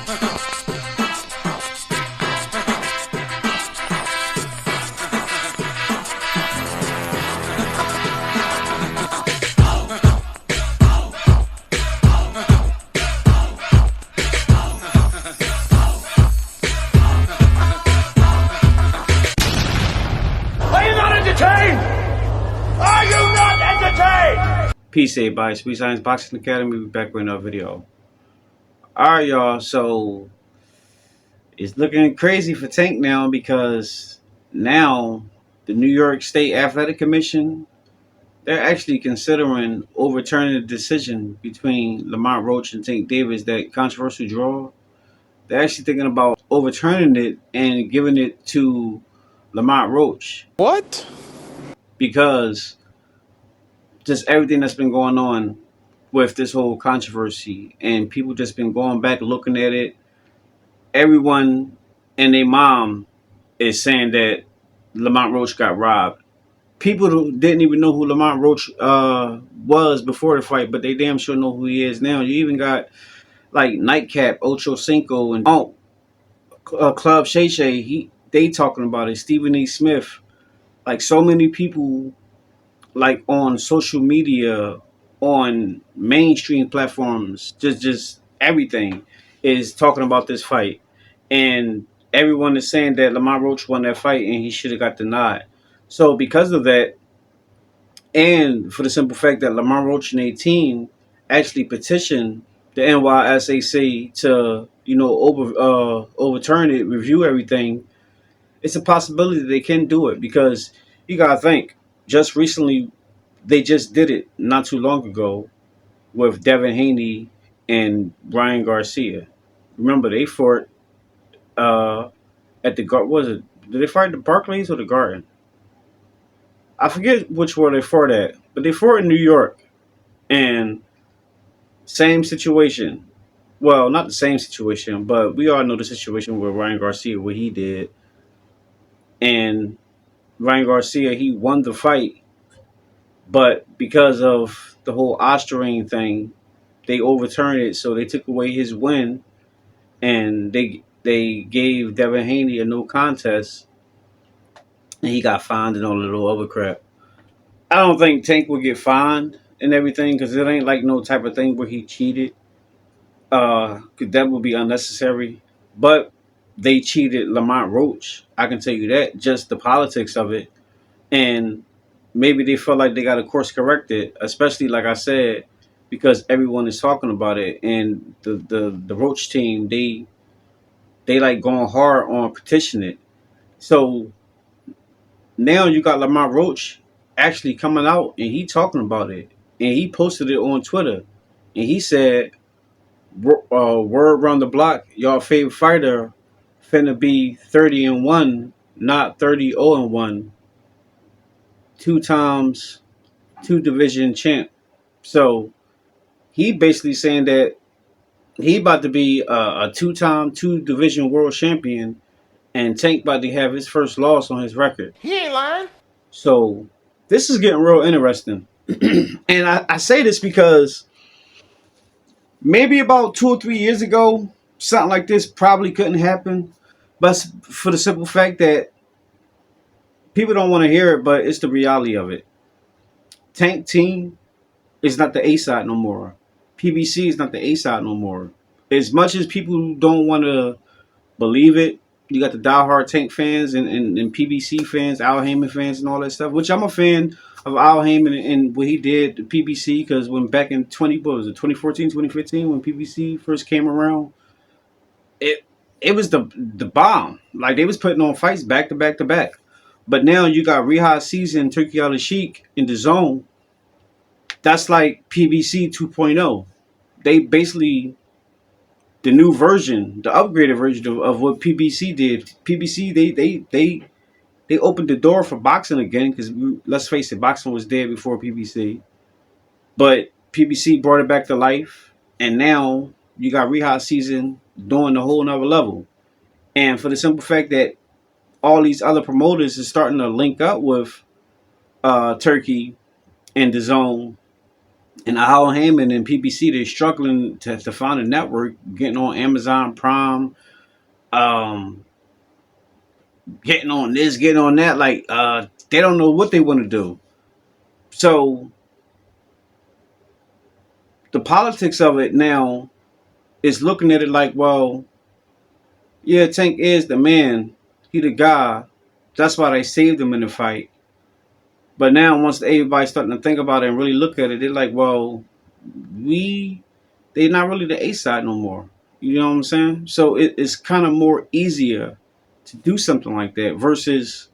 Are you not entertained? Peace, everybody. Sweet Science Boxing Academy. We're back with another video. Alright, y'all. So it's looking crazy for Tank now because now the New York State Athletic Commission, they're actually considering overturning the decision between Lamont Roach and Tank Davis, that controversial draw. They're actually thinking about overturning it and giving it to Lamont Roach. What? Because just everything that's been going on with this whole controversy, and people just been going back looking at it. Everyone and their mom is saying that Lamont Roach got robbed. People who didn't even know who Lamont Roach was before the fight, but they damn sure know who he is now. You even got like Nightcap, Ocho Cinco, and Club Shay Shay. They talking about it. Stephen E. Smith, like so many people, like on social media, on mainstream platforms, just everything is talking about this fight, and everyone is saying that Lamont Roach won that fight and he should have got the nod. So because of that, and for the simple fact that Lamont Roach and a team actually petitioned the NYSAC to overturn it, review everything, it's a possibility that they can do it, because you gotta think, just recently they just did it not too long ago with Devin Haney and Ryan Garcia. Remember, they fought at the was it? Did they fight at the Barclays or the Garden? I forget which one they fought at, but they fought in New York, and same situation. Well, not the same situation, but we all know the situation with Ryan Garcia, what he did, and Ryan Garcia, he won the fight, but because of the whole Australian thing, they overturned it, so they took away his win, and they gave Devin Haney a no contest, and he got fined and all the little other crap. I don't think Tank will get fined and everything, because it ain't like no type of thing where he cheated. Cause that would be unnecessary. But they cheated Lamont Roach. I can tell you that. Just the politics of it, and maybe they felt like they got to course correct it, especially like I said, because everyone is talking about it, and the Roach team, they like going hard on petitioning it. So now you got Lamont Roach actually coming out and he talking about it, and he posted it on Twitter, and he said, "Word around the block, y'all favorite fighter finna be 30-1, not 30-0-1. 2 times, 2 division champ." So he basically saying that he about to be a 2-time 2 division world champion, and Tank about to have his first loss on his record. He ain't lying. So this is getting real interesting. And I say this because maybe about 2 or 3 years ago, something like this probably couldn't happen. But for the simple fact that people don't want to hear it, but it's the reality of it. Tank team is not the A side no more. PBC is not the A side no more. As much as people don't want to believe it, you got the diehard Tank fans and PBC fans, Al Heyman fans, and all that stuff. Which I'm a fan of Al Heyman and what he did to PBC, because when back in 2014, 2015, when PBC first came around, it was the bomb. Like, they was putting on fights back to back to back. But now you got Rehab Season, Turkey Out of Sheik in the zone. That's like PBC 2.0. They basically the new version, the upgraded version of what PBC did. PBC, they opened the door for boxing again, because let's face it, boxing was dead before PBC. But PBC brought it back to life, and now you got Rehab Season doing the whole nother level. And for the simple fact that all these other promoters is starting to link up with Turkey and the zone And Al Heyman and PBC, they're struggling to find a network, getting on Amazon Prime, um, getting on this, getting on that. Like, they don't know what they want to do. So the politics of it now is looking at it like, well, yeah, Tank is the man. He the guy. That's why they saved him in the fight. But now, once everybody's starting to think about it and really look at it, they're like, well, we they're not really the A side no more. You know what I'm saying? So it's kind of more easier to do something like that versus,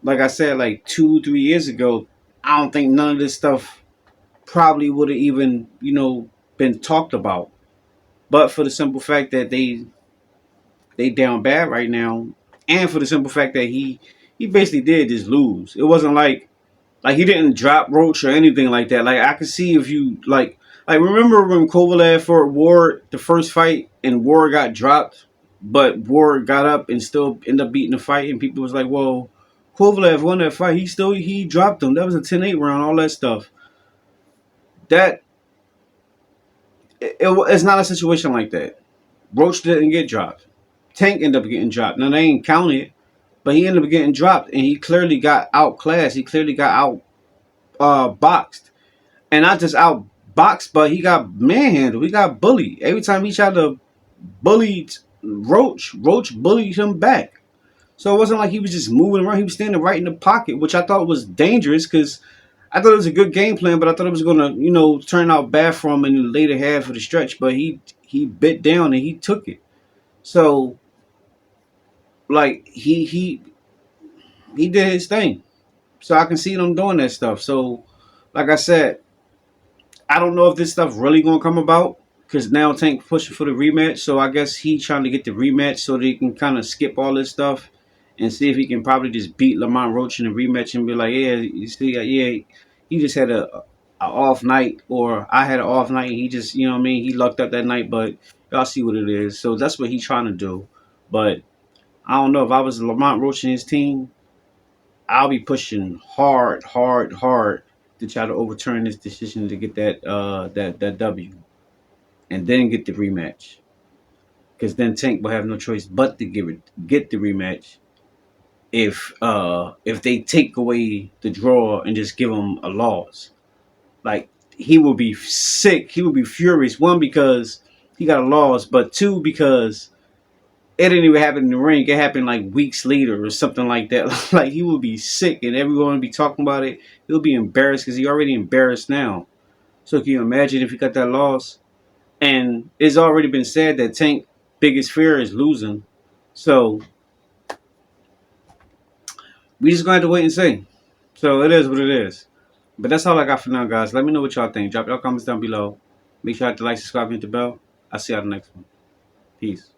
like I said, like 2, 3 years ago. I don't think none of this stuff probably would have even been talked about. But for the simple fact that they down bad right now, and for the simple fact that he basically did just lose. It wasn't like he didn't drop Roach or anything like that. Like I could see if you like remember when Kovalev fought Ward the first fight and Ward got dropped, but Ward got up and still ended up beating the fight, and people was like, well, Kovalev won that fight. He dropped him. That was a 10-8 round. All that stuff. That it's not a situation like that. Roach didn't get dropped. Tank ended up getting dropped. Now they ain't counted, but he ended up getting dropped, and he clearly got outclassed. He clearly got out boxed, and not just outboxed, but he got manhandled. He got bullied every time he tried to bully Roach. Roach bullied him back. So it wasn't like he was just moving around. He was standing right in the pocket, which I thought was dangerous because I thought it was a good game plan, but I thought it was gonna, turn out bad for him in the later half of the stretch. But he bit down and he took it. So like he did his thing. So I can see them doing that stuff. So like I said, I don't know if this stuff really gonna come about because now Tank pushing for the rematch. So I guess he trying to get the rematch so that he can kind of skip all this stuff and see if he can probably just beat Lamont Roach in the rematch and be like, yeah, you see, yeah, he just had a off night, or I had an off night. And he just, you know what I mean, he lucked up that night, but y'all see what it is. So that's what he's trying to do. But I don't know if I was Lamont Roach and his team, I'll be pushing hard, hard, hard to try to overturn this decision to get that W, and then get the rematch. Because then Tank will have no choice but to get the rematch if they take away the draw and just give him a loss. Like he will be sick. He will be furious. One, because he got a loss, but two, because it didn't even happen in the ring. It happened like weeks later or something like that. Like he will be sick and everyone will be talking about it. He'll be embarrassed because he already embarrassed now. So can you imagine if he got that loss? And it's already been said that Tank biggest fear is losing. So we just gonna have to wait and see. So it is what it is. But that's all I got for now, guys. Let me know what y'all think. Drop your comments down below. Make sure you hit the like, subscribe, and hit the bell. I'll see y'all the next one. Peace.